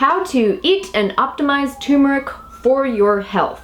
How to eat and optimize turmeric for your health.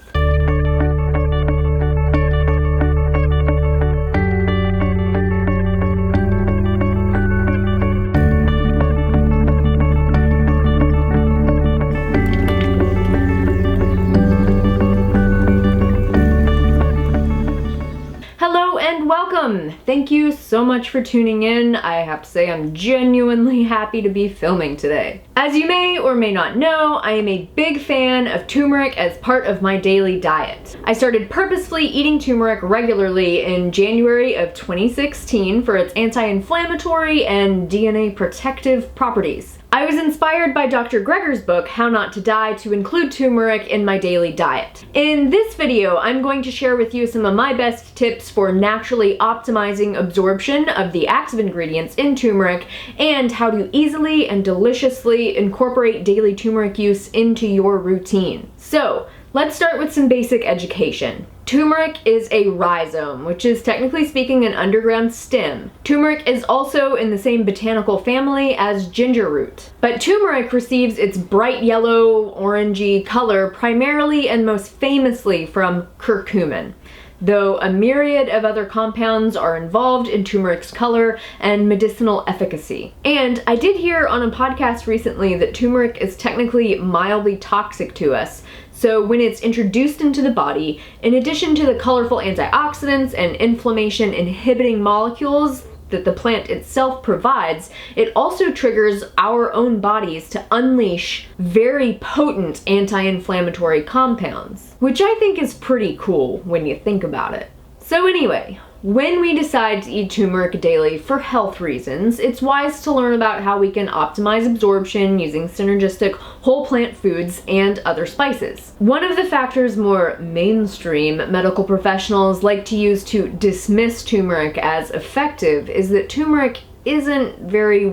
Hello and welcome! Thank you so much for tuning in. I have to say I'm genuinely happy to be filming today. As you may or may not know, I am a big fan of turmeric as part of my daily diet. I started purposefully eating turmeric regularly in January of 2016 for its anti-inflammatory and DNA protective properties. I was inspired by Dr. Greger's book, How Not to Die, to include turmeric in my daily diet. In this video, I'm going to share with you some of my best tips for naturally optimizing absorption of the active ingredients in turmeric and how to easily and deliciously incorporate daily turmeric use into your routine. So, let's start with some basic education. Turmeric is a rhizome, which is technically speaking an underground stem. Turmeric is also in the same botanical family as ginger root. But turmeric receives its bright yellow, orangey color primarily and most famously from curcumin, though a myriad of other compounds are involved in turmeric's color and medicinal efficacy. And I did hear on a podcast recently that turmeric is technically mildly toxic to us. So when it's introduced into the body, in addition to the colorful antioxidants and inflammation inhibiting molecules that the plant itself provides, it also triggers our own bodies to unleash very potent anti-inflammatory compounds, which I think is pretty cool when you think about it. So anyway, when we decide to eat turmeric daily for health reasons, it's wise to learn about how we can optimize absorption using synergistic whole plant foods and other spices. One of the factors more mainstream medical professionals like to use to dismiss turmeric as effective is that turmeric isn't very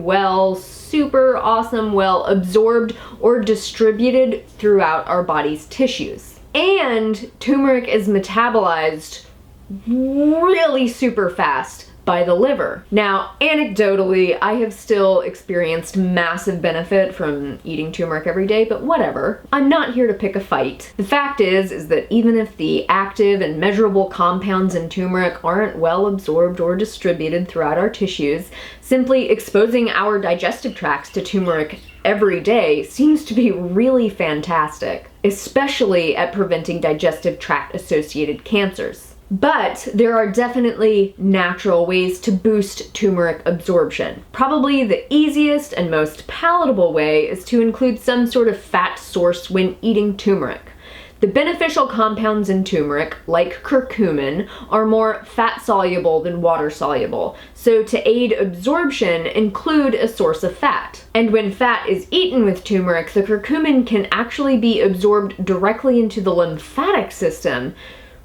super awesome well absorbed or distributed throughout our body's tissues. And turmeric is metabolized really super fast by the liver. Now, anecdotally, I have still experienced massive benefit from eating turmeric every day, but whatever. I'm not here to pick a fight. The fact is that even if the active and measurable compounds in turmeric aren't well absorbed or distributed throughout our tissues, simply exposing our digestive tracts to turmeric every day seems to be really fantastic, especially at preventing digestive tract associated cancers. But there are definitely natural ways to boost turmeric absorption. Probably the easiest and most palatable way is to include some sort of fat source when eating turmeric. The beneficial compounds in turmeric, like curcumin, are more fat-soluble than water-soluble, so to aid absorption, include a source of fat. And when fat is eaten with turmeric, the curcumin can actually be absorbed directly into the lymphatic system,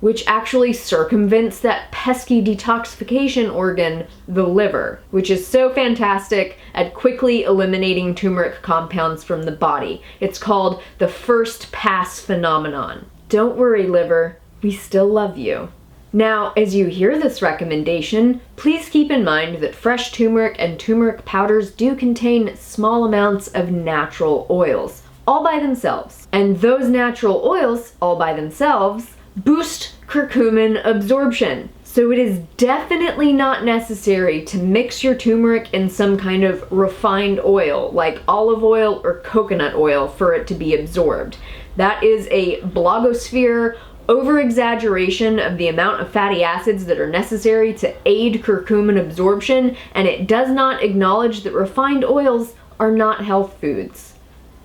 which actually circumvents that pesky detoxification organ, the liver, which is so fantastic at quickly eliminating turmeric compounds from the body. It's called the first pass phenomenon. Don't worry, liver, we still love you. Now, as you hear this recommendation, please keep in mind that fresh turmeric and turmeric powders do contain small amounts of natural oils, all by themselves. And those natural oils, all by themselves, boost curcumin absorption. So it is definitely not necessary to mix your turmeric in some kind of refined oil, like olive oil or coconut oil, for it to be absorbed. That is a blogosphere over-exaggeration of the amount of fatty acids that are necessary to aid curcumin absorption, and it does not acknowledge that refined oils are not health foods.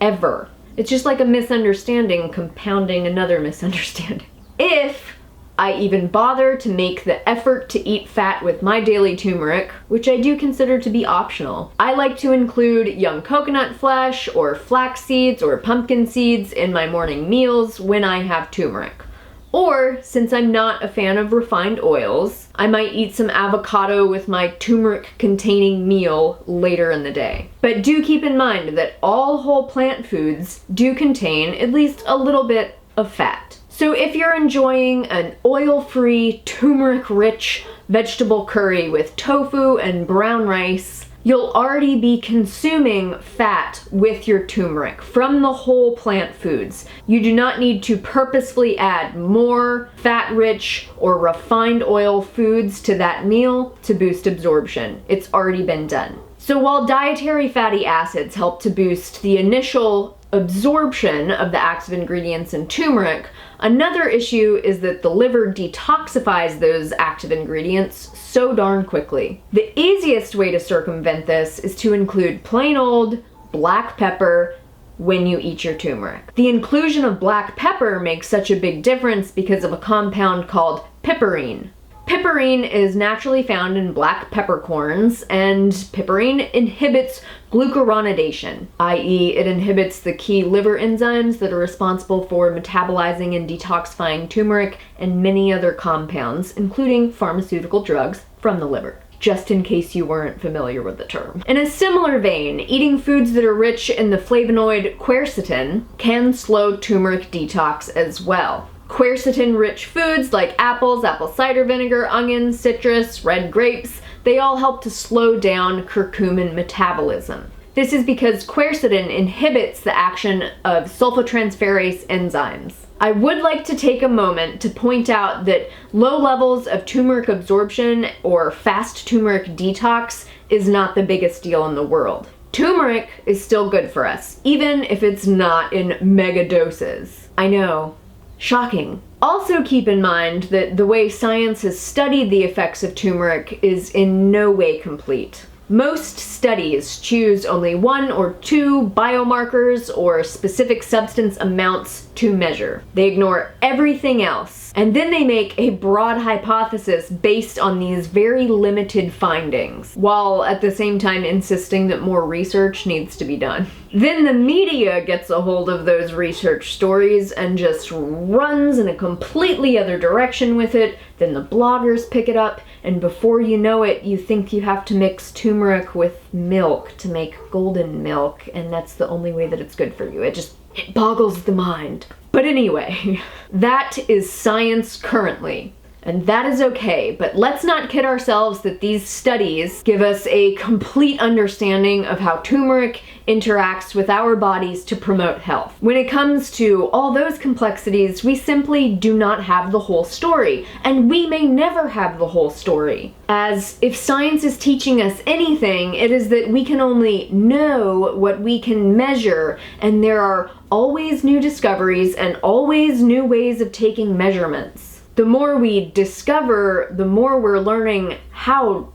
Ever. It's just like a misunderstanding compounding another misunderstanding. If I even bother to make the effort to eat fat with my daily turmeric, which I do consider to be optional, I like to include young coconut flesh or flax seeds or pumpkin seeds in my morning meals when I have turmeric. Or, since I'm not a fan of refined oils, I might eat some avocado with my turmeric-containing meal later in the day. But do keep in mind that all whole plant foods do contain at least a little bit of fat. So if you're enjoying an oil-free, turmeric-rich vegetable curry with tofu and brown rice, you'll already be consuming fat with your turmeric from the whole plant foods. You do not need to purposefully add more fat-rich or refined oil foods to that meal to boost absorption. It's already been done. So while dietary fatty acids help to boost the initial absorption of the active ingredients in turmeric, another issue is that the liver detoxifies those active ingredients so darn quickly. The easiest way to circumvent this is to include plain old black pepper when you eat your turmeric. The inclusion of black pepper makes such a big difference because of a compound called piperine. Piperine is naturally found in black peppercorns, and piperine inhibits glucuronidation, i.e. it inhibits the key liver enzymes that are responsible for metabolizing and detoxifying turmeric and many other compounds, including pharmaceutical drugs, from the liver. Just in case you weren't familiar with the term. In a similar vein, eating foods that are rich in the flavonoid quercetin can slow turmeric detox as well. Quercetin-rich foods like apples, apple cider vinegar, onions, citrus, red grapes, they all help to slow down curcumin metabolism. This is because quercetin inhibits the action of sulfotransferase enzymes. I would like to take a moment to point out that low levels of turmeric absorption or fast turmeric detox is not the biggest deal in the world. Turmeric is still good for us, even if it's not in mega doses. I know. Shocking. Also keep in mind that the way science has studied the effects of turmeric is in no way complete. Most studies choose only 1 or 2 biomarkers or specific substance amounts to measure. They ignore everything else, and then they make a broad hypothesis based on these very limited findings, while at the same time insisting that more research needs to be done. Then the media gets a hold of those research stories and just runs in a completely other direction with it. Then the bloggers pick it up, and before you know it, you think you have to mix turmeric with milk to make golden milk, and that's the only way that it's good for you. It boggles the mind. But anyway, that is science currently. And that is okay, but let's not kid ourselves that these studies give us a complete understanding of how turmeric interacts with our bodies to promote health. When it comes to all those complexities, we simply do not have the whole story, and we may never have the whole story. As if science is teaching us anything, it is that we can only know what we can measure, and there are always new discoveries and always new ways of taking measurements. The more we discover, the more we're learning how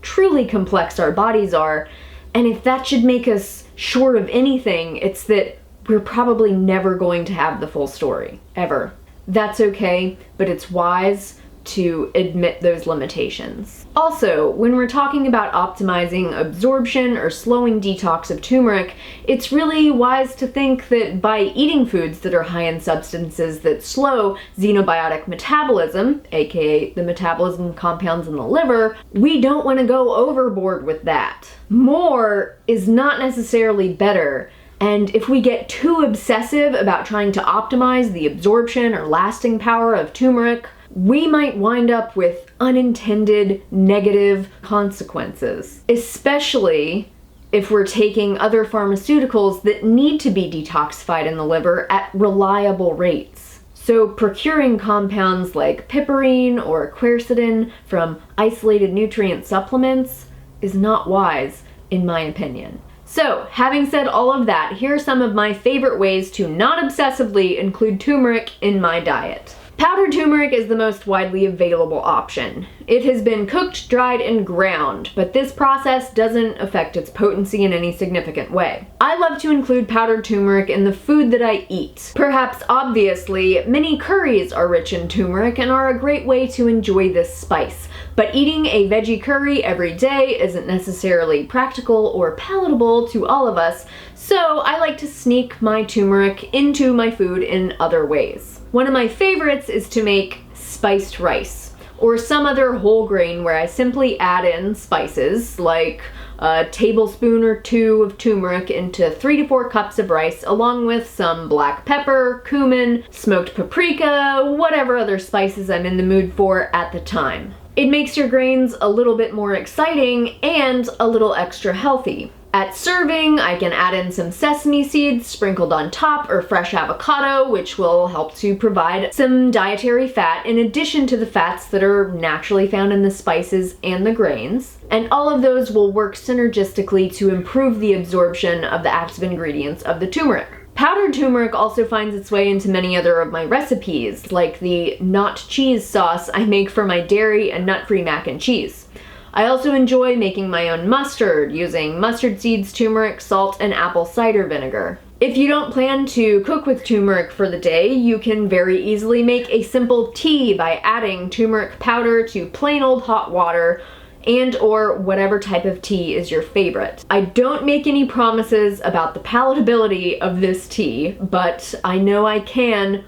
truly complex our bodies are, and if that should make us sure of anything, it's that we're probably never going to have the full story, ever. That's okay, but it's wise to admit those limitations. Also, when we're talking about optimizing absorption or slowing detox of turmeric, it's really wise to think that by eating foods that are high in substances that slow xenobiotic metabolism, aka the metabolism of compounds in the liver, we don't want to go overboard with that. More is not necessarily better. And if we get too obsessive about trying to optimize the absorption or lasting power of turmeric, we might wind up with unintended negative consequences, especially if we're taking other pharmaceuticals that need to be detoxified in the liver at reliable rates. So procuring compounds like piperine or quercetin from isolated nutrient supplements is not wise, in my opinion. So, having said all of that, here are some of my favorite ways to not obsessively include turmeric in my diet. Powdered turmeric is the most widely available option. It has been cooked, dried, and ground, but this process doesn't affect its potency in any significant way. I love to include powdered turmeric in the food that I eat. Perhaps obviously, many curries are rich in turmeric and are a great way to enjoy this spice, but eating a veggie curry every day isn't necessarily practical or palatable to all of us, so I like to sneak my turmeric into my food in other ways. One of my favorites is to make spiced rice, or some other whole grain where I simply add in spices like a tablespoon or 2 of turmeric into 3 to 4 cups of rice, along with some black pepper, cumin, smoked paprika, whatever other spices I'm in the mood for at the time. It makes your grains a little bit more exciting and a little extra healthy. At serving, I can add in some sesame seeds sprinkled on top or fresh avocado, which will help to provide some dietary fat in addition to the fats that are naturally found in the spices and the grains. And all of those will work synergistically to improve the absorption of the active ingredients of the turmeric. Powdered turmeric also finds its way into many other of my recipes, like the not cheese sauce I make for my dairy and nut-free mac and cheese. I also enjoy making my own mustard using mustard seeds, turmeric, salt, and apple cider vinegar. If you don't plan to cook with turmeric for the day, you can very easily make a simple tea by adding turmeric powder to plain old hot water and or whatever type of tea is your favorite. I don't make any promises about the palatability of this tea, but I know I can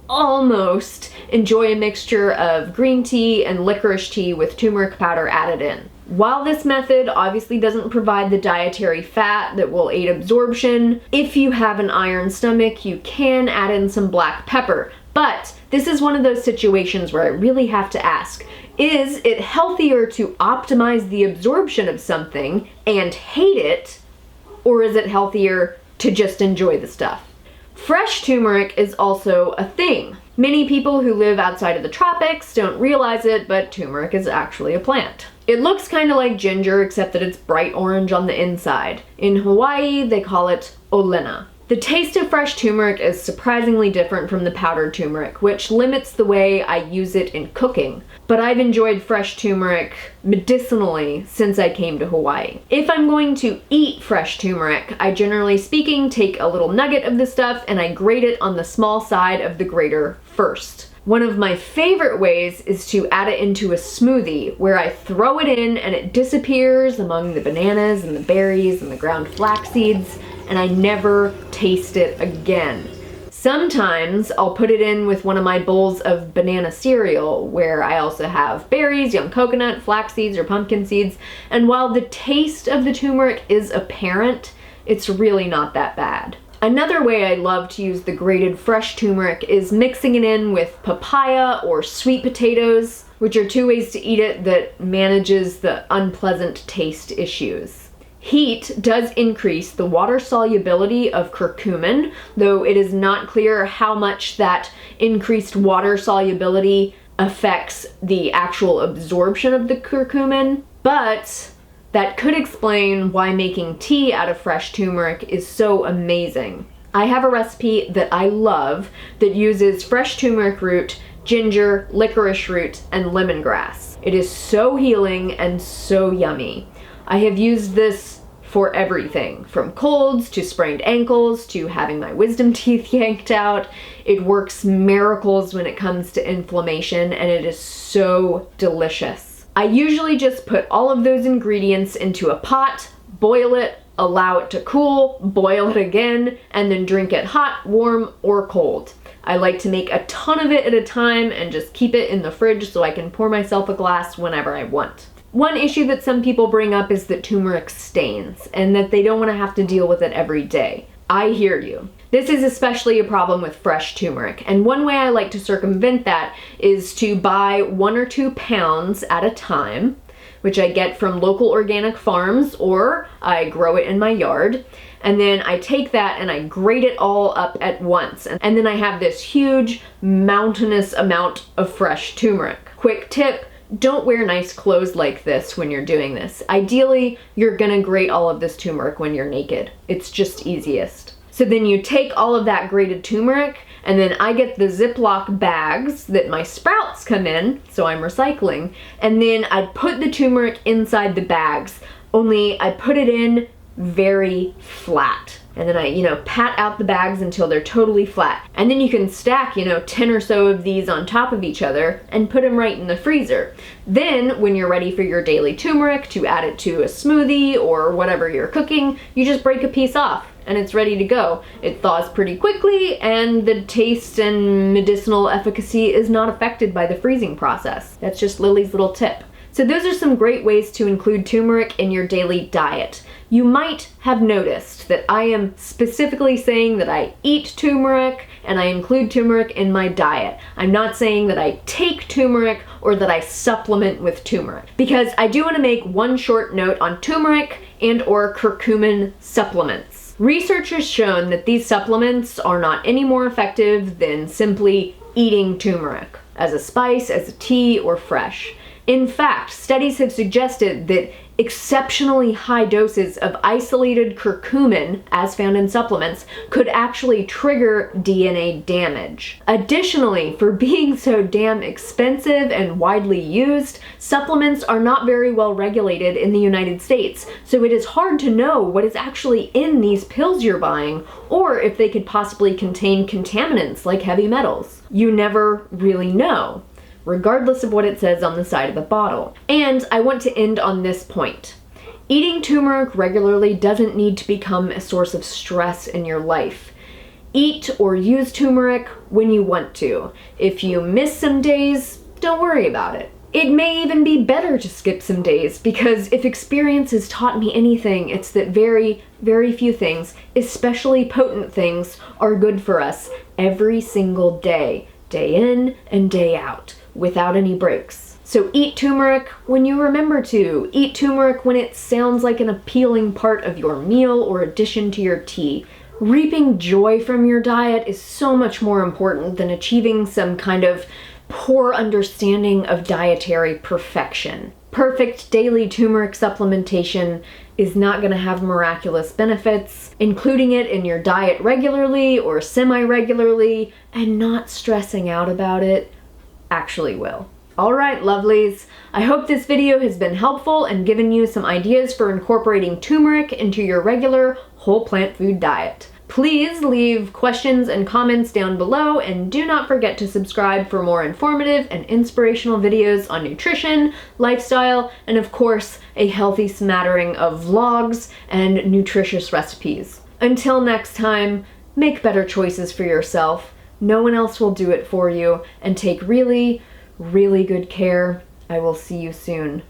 almost enjoy a mixture of green tea and licorice tea with turmeric powder added in. While this method obviously doesn't provide the dietary fat that will aid absorption, if you have an iron stomach, you can add in some black pepper. But this is one of those situations where I really have to ask, is it healthier to optimize the absorption of something and hate it, or is it healthier to just enjoy the stuff? Fresh turmeric is also a thing. Many people who live outside of the tropics don't realize it, but turmeric is actually a plant. It looks kind of like ginger, except that it's bright orange on the inside. In Hawaii, they call it olena. The taste of fresh turmeric is surprisingly different from the powdered turmeric, which limits the way I use it in cooking. But I've enjoyed fresh turmeric medicinally since I came to Hawaii. If I'm going to eat fresh turmeric, I generally speaking take a little nugget of the stuff and I grate it on the small side of the grater first. One of my favorite ways is to add it into a smoothie where I throw it in and it disappears among the bananas and the berries and the ground flax seeds, and I never taste it again. Sometimes I'll put it in with one of my bowls of banana cereal where I also have berries, young coconut, flax seeds, or pumpkin seeds, and while the taste of the turmeric is apparent, it's really not that bad. Another way I love to use the grated fresh turmeric is mixing it in with papaya or sweet potatoes, which are two ways to eat it that manages the unpleasant taste issues. Heat does increase the water solubility of curcumin, though it is not clear how much that increased water solubility affects the actual absorption of the curcumin, but that could explain why making tea out of fresh turmeric is so amazing. I have a recipe that I love that uses fresh turmeric root, ginger, licorice root, and lemongrass. It is so healing and so yummy. I have used this for everything, from colds to sprained ankles to having my wisdom teeth yanked out. It works miracles when it comes to inflammation, and it is so delicious. I usually just put all of those ingredients into a pot, boil it, allow it to cool, boil it again, and then drink it hot, warm, or cold. I like to make a ton of it at a time and just keep it in the fridge so I can pour myself a glass whenever I want. One issue that some people bring up is that turmeric stains and that they don't want to have to deal with it every day. I hear you. This is especially a problem with fresh turmeric, and one way I like to circumvent that is to buy 1 or 2 pounds at a time, which I get from local organic farms or I grow it in my yard. And then I take that and I grate it all up at once. And then I have this huge mountainous amount of fresh turmeric. Quick tip, don't wear nice clothes like this when you're doing this. Ideally, you're gonna grate all of this turmeric when you're naked. It's just easiest. So then you take all of that grated turmeric, and then I get the Ziploc bags that my sprouts come in, so I'm recycling, and then I put the turmeric inside the bags, only I put it in very flat. And then I, pat out the bags until they're totally flat. And then you can stack, 10 or so of these on top of each other and put them right in the freezer. Then, when you're ready for your daily turmeric to add it to a smoothie or whatever you're cooking, you just break a piece off and it's ready to go. It thaws pretty quickly and the taste and medicinal efficacy is not affected by the freezing process. That's just Lily's little tip. So those are some great ways to include turmeric in your daily diet. You might have noticed that I am specifically saying that I eat turmeric and I include turmeric in my diet. I'm not saying that I take turmeric or that I supplement with turmeric, because I do want to make one short note on turmeric and or curcumin supplements. Research has shown that these supplements are not any more effective than simply eating turmeric as a spice, as a tea, or fresh. In fact, studies have suggested that exceptionally high doses of isolated curcumin, as found in supplements, could actually trigger DNA damage. Additionally, for being so damn expensive and widely used, supplements are not very well regulated in the United States, so it is hard to know what is actually in these pills you're buying, or if they could possibly contain contaminants like heavy metals. You never really know, regardless of what it says on the side of the bottle. And I want to end on this point. Eating turmeric regularly doesn't need to become a source of stress in your life. Eat or use turmeric when you want to. If you miss some days, don't worry about it. It may even be better to skip some days, because if experience has taught me anything, it's that very, very few things, especially potent things, are good for us every single day, day in and day out, without any breaks. So eat turmeric when you remember to. Eat turmeric when it sounds like an appealing part of your meal or addition to your tea. Reaping joy from your diet is so much more important than achieving some kind of poor understanding of dietary perfection. Perfect daily turmeric supplementation is not going to have miraculous benefits. Including it in your diet regularly or semi-regularly and not stressing out about it actually will. Alright, lovelies, I hope this video has been helpful and given you some ideas for incorporating turmeric into your regular whole plant food diet. Please leave questions and comments down below, and do not forget to subscribe for more informative and inspirational videos on nutrition, lifestyle, and of course, a healthy smattering of vlogs and nutritious recipes. Until next time, make better choices for yourself. No one else will do it for you, and take really, really good care. I will see you soon.